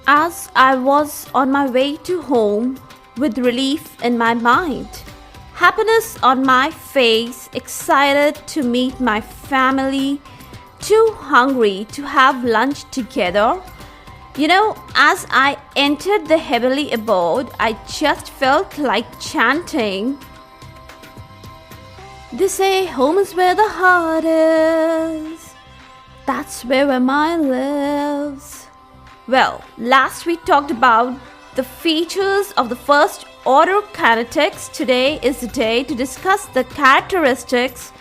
As I was on my way to home with relief in my mind, happiness on my face, excited to meet my family, too hungry to have lunch together. As I entered the heavenly abode, I just felt like chanting. They say home is where the heart is. That's where my mind lives. Well, last we talked about the features of the first order kinetics. Today is the day to discuss the characteristics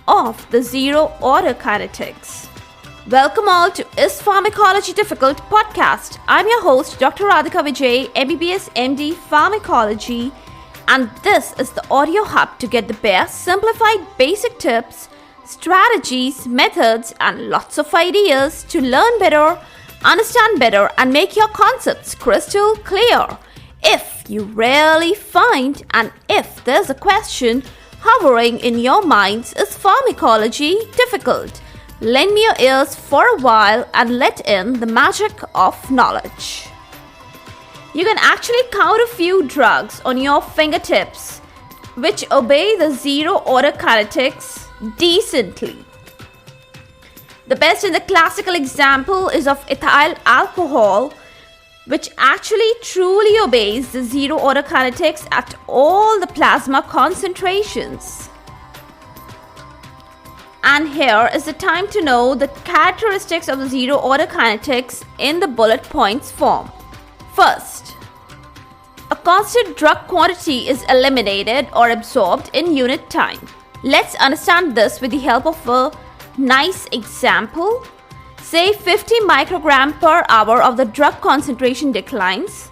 of the zero order kinetics. Welcome all to IS Pharmacology Difficult Podcast. I'm your host, Dr. Radhika Vijay, MBBS MD Pharmacology, and this is the audio hub to get the best simplified basic tips, strategies, methods, and lots of ideas to learn better, understand better, and make your concepts crystal clear. If you really find and if there's a question hovering in your minds, is pharmacology difficult? Lend me your ears for a while and let in the magic of knowledge. You can actually count a few drugs on your fingertips which obey the zero order kinetics decently. The best and the classical example is of ethyl alcohol, which actually truly obeys the zero order kinetics at all the plasma concentrations. And here is the time to know the characteristics of the zero order kinetics in the bullet points form. First, a constant drug quantity is eliminated or absorbed in unit time. Let's understand this with the help of a nice example. Say 50 microgram per hour of the drug concentration declines.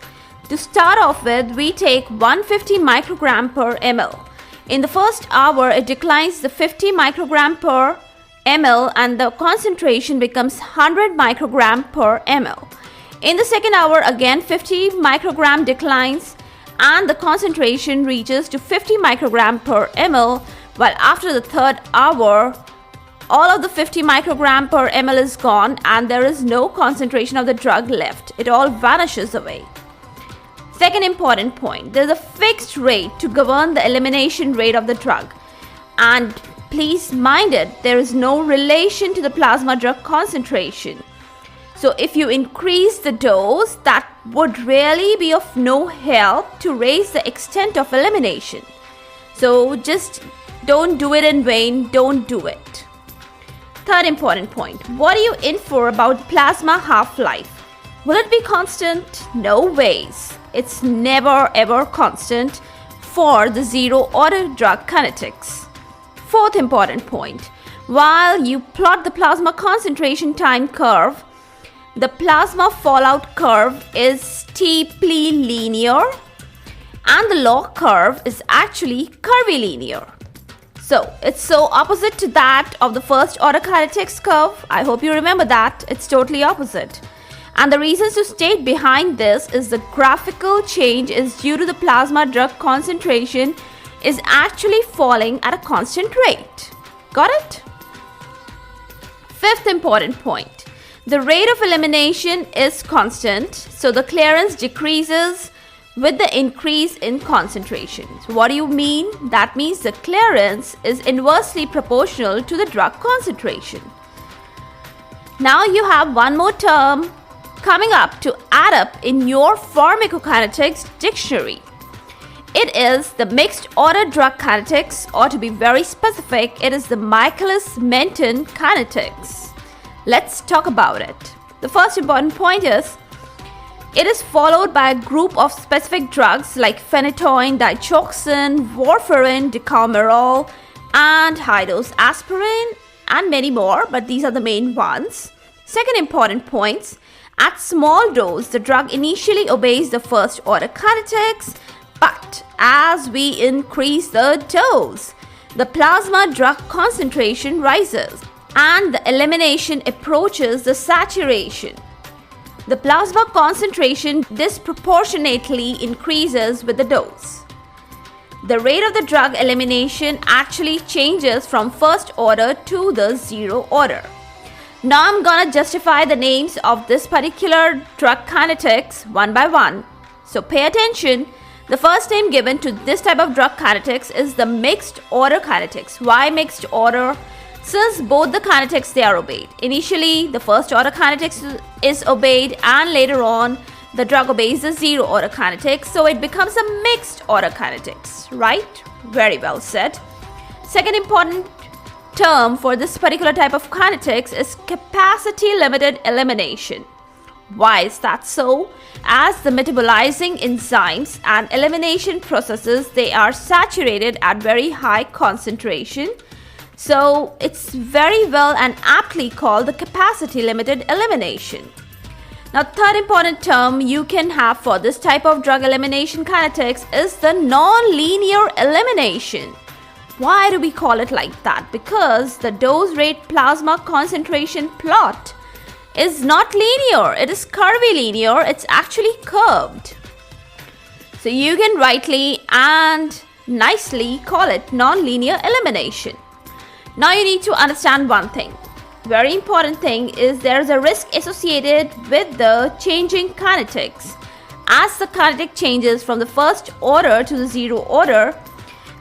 To start off with, we take 150 microgram per ml. In the first hour, it declines the 50 microgram per ml and the concentration becomes 100 microgram per ml. In the second hour, again 50 microgram declines and the concentration reaches to 50 microgram per ml, while after the third hour, all of the 50 microgram per ml is gone and there is no concentration of the drug left. It all vanishes away. Second important point, there is a fixed rate to govern the elimination rate of the drug. And please mind it, there is no relation to the plasma drug concentration. So if you increase the dose, that would really be of no help to raise the extent of elimination. So just don't do it in vain, don't do it. Third important point, what are you in for about plasma half-life? Will it be constant? No ways. It's never ever constant for the zero order drug kinetics. Fourth important point, while you plot the plasma concentration time curve, the plasma fallout curve is steeply linear and the log curve is actually curvilinear. So it's so opposite to that of the first order kinetics curve. I hope you remember that. It's totally opposite. And the reasons to state behind this is the graphical change is due to the plasma drug concentration is actually falling at a constant rate. Got it? Fifth important point. The rate of elimination is constant, so the clearance decreases with the increase in concentration. So what do you mean? That means the clearance is inversely proportional to the drug concentration. Now you have one more term coming up to add up in your pharmacokinetics dictionary. It is the mixed order drug kinetics, or to be very specific, it is the Michaelis-Menten kinetics. Let's talk about it. The first important point is, it is followed by a group of specific drugs like phenytoin, digoxin, warfarin, decamerol, and high-dose aspirin, and many more, but these are the main ones. Second important point, at small dose, the drug initially obeys the first order kinetics, but as we increase the dose, the plasma drug concentration rises and the elimination approaches the saturation. The plasma concentration disproportionately increases with the dose. The rate of the drug elimination actually changes from first order to the zero order. Now I'm gonna justify the names of this particular drug kinetics one by one. So pay attention. The first name given to this type of drug kinetics is the mixed order kinetics. Why mixed order? Since both the kinetics, they are obeyed. Initially, the first order kinetics is obeyed, and later on, the drug obeys the zero order kinetics. So it becomes a mixed order kinetics, right? Very well said. Second important term for this particular type of kinetics is capacity limited elimination. Why is that so? As the metabolizing enzymes and elimination processes, they are saturated at very high concentration. So it's very well and aptly called the capacity limited elimination. Now, third important term you can have for this type of drug elimination kinetics is the non-linear elimination. Why do we call it like that? Because the dose rate plasma concentration plot is not linear. It is curvilinear. It's actually curved. So you can rightly and nicely call it non-linear elimination. Now you need to understand one thing. Very important thing is there is a risk associated with the changing kinetics. As the kinetic changes from the first order to the zero order,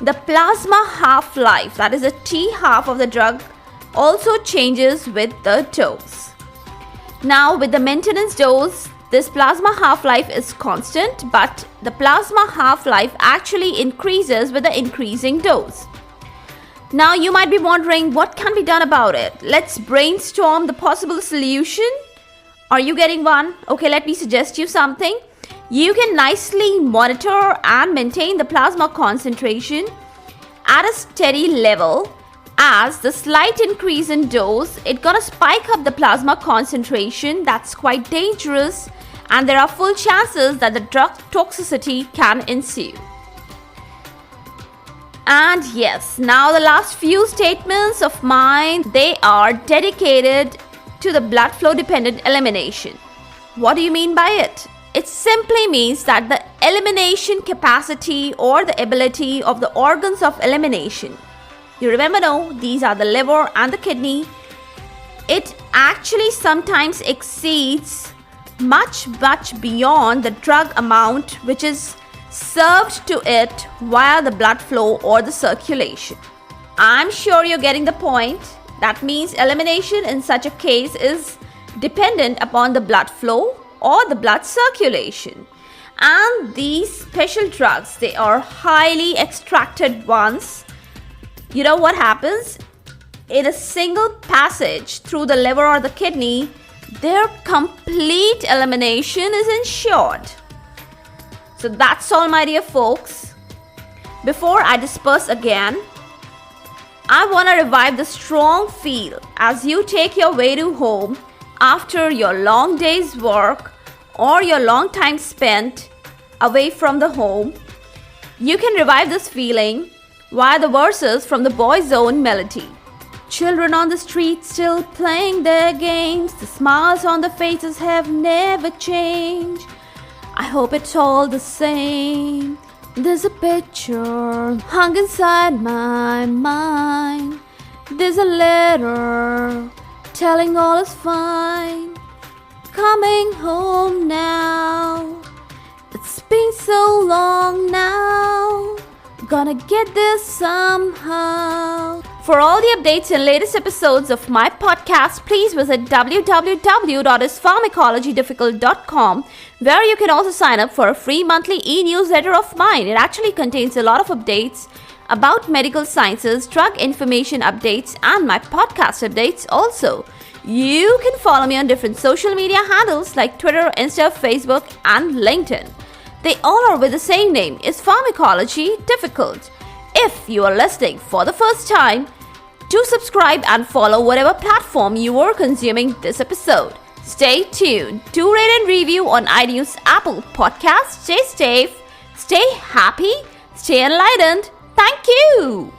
the plasma half-life, that is the T half of the drug, also changes with the dose. Now with the maintenance dose, this plasma half-life is constant, but the plasma half-life actually increases with the increasing dose. Now you might be wondering what can be done about it. Let's brainstorm the possible solution. Are you getting one? Okay, let me suggest you something. You can nicely monitor and maintain the plasma concentration at a steady level. As the slight increase in dose, it's gonna spike up the plasma concentration. That's quite dangerous, and there are full chances that the drug toxicity can ensue. And yes, now the last few statements of mine, they are dedicated to the blood flow dependent elimination. What do you mean by it? It simply means that the elimination capacity or the ability of the organs of elimination. You remember, no, these are the liver and the kidney. It actually sometimes exceeds much beyond the drug amount which is served to it via the blood flow or the circulation. I'm sure you're getting the point. That means elimination in such a case is dependent upon the blood flow or the blood circulation. And these special drugs, they are highly extracted ones. You know what happens? In a single passage through the liver or the kidney, their complete elimination is ensured. So that's all, my dear folks. Before I disperse again, I want to revive the strong feel as you take your way to home after your long day's work or your long time spent away from the home. You can revive this feeling via the verses from the Boy's Own melody. Children on the street still playing their games. The smiles on their faces have never changed. I hope it's all the same. There's a picture hung inside my mind. There's a letter telling all is fine. Coming home now. It's been so long now. Gonna get this somehow. For all the updates and latest episodes of my podcast, please visit www.ispharmacologydifficult.com, where you can also sign up for a free monthly e-newsletter of mine. It actually contains a lot of updates about medical sciences, drug information updates, and my podcast updates also. You can follow me on different social media handles like Twitter, Insta, Facebook, and LinkedIn. They all are with the same name, Is Pharmacology Difficult. If you are listening for the first time, do subscribe and follow whatever platform you are consuming this episode. Stay tuned. Do rate and review on iTunes, Apple Podcasts. Stay safe, stay happy, stay enlightened. Thank you.